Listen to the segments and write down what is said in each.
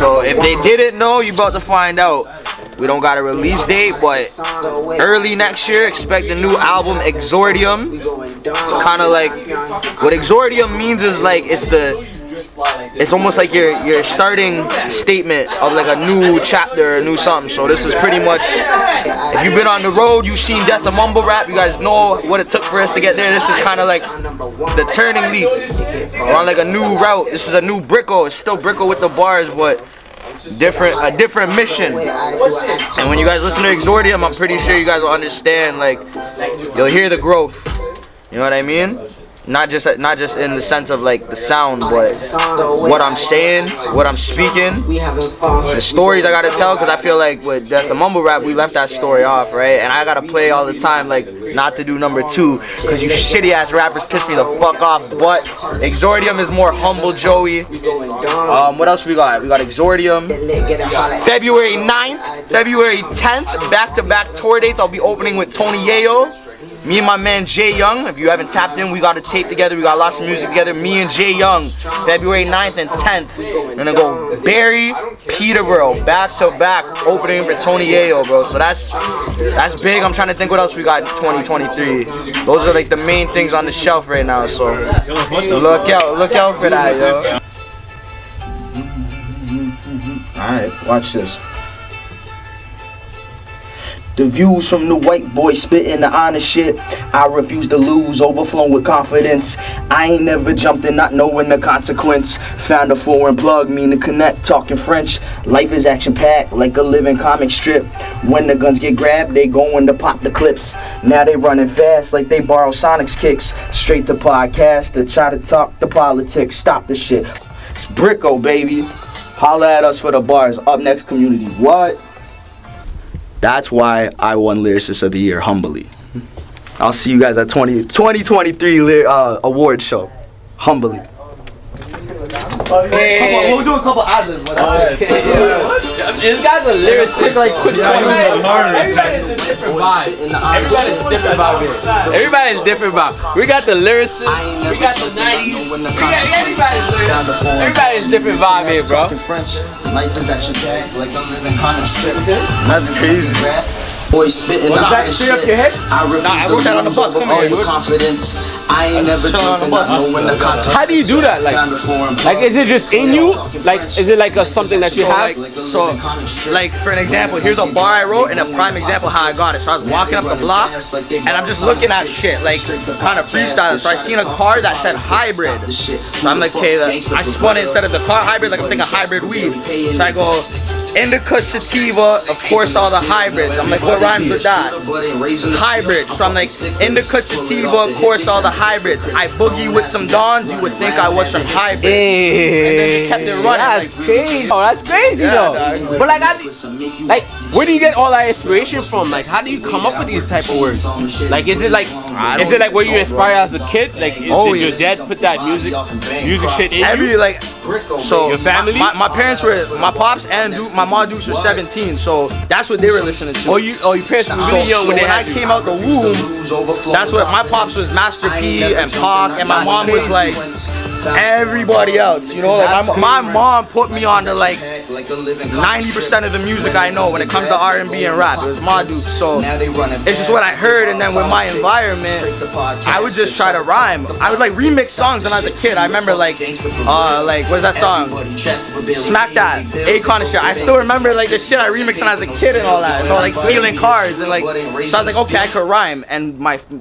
So if they didn't know, you about to find out. We don't got a release date, but early next year, expect a new album, Exordium. Kind of like, what Exordium means is like, it's almost like your starting statement of like a new chapter, a new something. So this is pretty much, if you've been on the road, you've seen Death of Mumble Rap, you guys know what it took for us to get there. This is kind of like the turning leaf. We're on like a new route. This is a new Bricko. It's still Bricko with the bars, but a different mission. And when you guys listen to Exordium, I'm pretty sure you guys will understand, like, you'll hear the growth. You know what I mean? Not just in the sense of like the sound, but what I'm saying, what I'm speaking, the stories I gotta tell, because I feel like with Death of Mumble Rap, we left that story off, right? And I gotta play all the time, like, not to do number 2, because you shitty ass rappers piss me the fuck off. But Exordium is more humble, Joey. What else we got? We got Exordium. February 9th, February 10th, back-to-back tour dates. I'll be opening with Tony Yayo. Me and my man Jay Young. If you haven't tapped in, we got a tape together. We got lots of music together. Me and Jay Young, February 9th and 10th. We're gonna go Barry, Peterborough, back to back, opening for Tony Yayo, bro. So that's big. I'm trying to think what else we got in 2023. Those are like the main things on the shelf right now. So look out for that, yo. All right, watch this. The views from the white boy spitting the honest shit. I refuse to lose, overflowing with confidence. I ain't never jumped in not knowing the consequence. Found a foreign plug, mean to connect, talking French. Life is action-packed like a living comic strip. When the guns get grabbed, they going to pop the clips. Now they running fast like they borrow Sonic's kicks. Straight to podcast to try to talk the politics. Stop the shit. It's Bricko, baby. Holla at us for the bars. Up next, community. What? That's why I won Lyricist of the Year, humbly. I'll see you guys at 2023 award show, humbly. Hey. We'll do a couple others. This guy's a lyricist. Like, everybody's a different vibe. Everybody's different vibe. We got the lyricist. We got the 90s. Everybody's different vibe here, bro. That's crazy. Boy spitting was that straight up your head? I wrote that on the bus. Come here. Confidence. I ain't never jumping out knowing the concept. How do you do that? Like is it just in you? Like, is it like something that you have? So, like, for an example, here's a bar I wrote and a prime example how I got it. So I was walking up the block and I'm just looking at shit, like, kind of freestyling. So I seen a car that said hybrid. So I'm like, okay, I spun it instead of the car hybrid, like I'm thinking hybrid weed. So I go, indica, sativa, of course all the hybrids. I'm like, what rhymes with that? Hybrid. So I'm like, indica, sativa, of course all the hybrids. I boogie with some dons, you would think I was from hybrids. And then just kept it running. That's crazy. Oh, that's crazy though. But like, where do you get all that inspiration from? Like, how do you come up with these type of words? Like, is it like where you inspire as a kid? Like, did your dad put that music shit in you? Like, so your family? My parents were, my pops and my mom Dukes were 17, so that's what they were listening to. Your parents were really young when I came out the womb. That's what my pops was, Master P and Pac, and my mom was like everybody else, you know, like my mom put me on to like 90% of the music I know when it comes to R&B and rap. It was Ma Dukes, so it's just what I heard. And then with my environment, I would just try to rhyme. I would like remix songs when I was a kid. I remember like what's that song? Smack That, Akon and shit. I still remember like the shit I remixed when I was a kid and all that, you know, like stealing cars and like. So I was like, okay, I could rhyme, and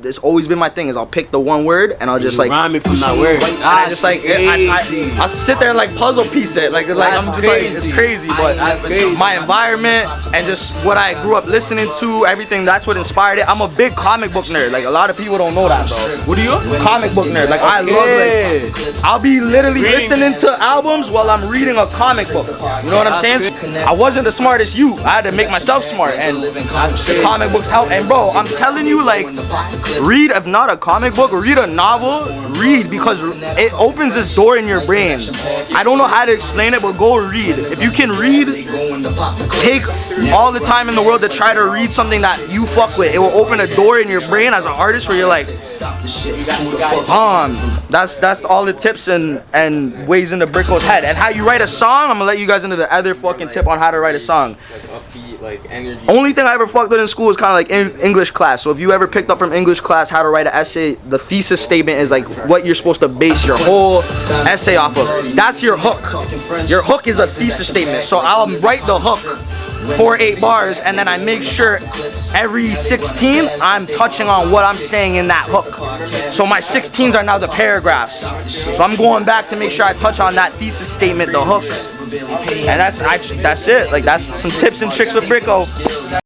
it's always been my thing is I'll pick the one word and I'll just like rhyme it from that word. I just like I sit there and like puzzle piece it, like I'm just like it's crazy, but my environment and just what I grew up listening to, everything, that's what inspired it. I'm a big comic book nerd. Like a lot of people don't know that, bro. What are you? Comic book nerd. Like I love like I'll be literally listening to albums while I'm reading a comic book. You know what I'm saying? I wasn't the smartest you. I had to make myself smart, and comic books help. And bro, I'm telling you, like, read, if not a comic book, read a novel, read because it opens this door in your brain. I don't know how to explain it, but go read. If you can read, take all the time in the world to try to read something that you fuck with. It will open a door in your brain as an artist where you're like, that's all the tips and ways into Bricko's head. And how you write a song, I'm gonna let you guys into the other fucking tip on how to write a song. Like energy. Only thing I ever fucked with in school was kind of like English class. So if you ever picked up from English class how to write an essay, the thesis statement is like what you're supposed to base your whole essay off of. That's your hook. Your hook is a thesis statement. So I'll write the hook for 8 bars, and then I make sure every 16 I'm touching on what I'm saying in that hook. So my 16s are now the paragraphs. So I'm going back to make sure I touch on that thesis statement, the hook. And that's it. Like, that's some tips and tricks with Bricko.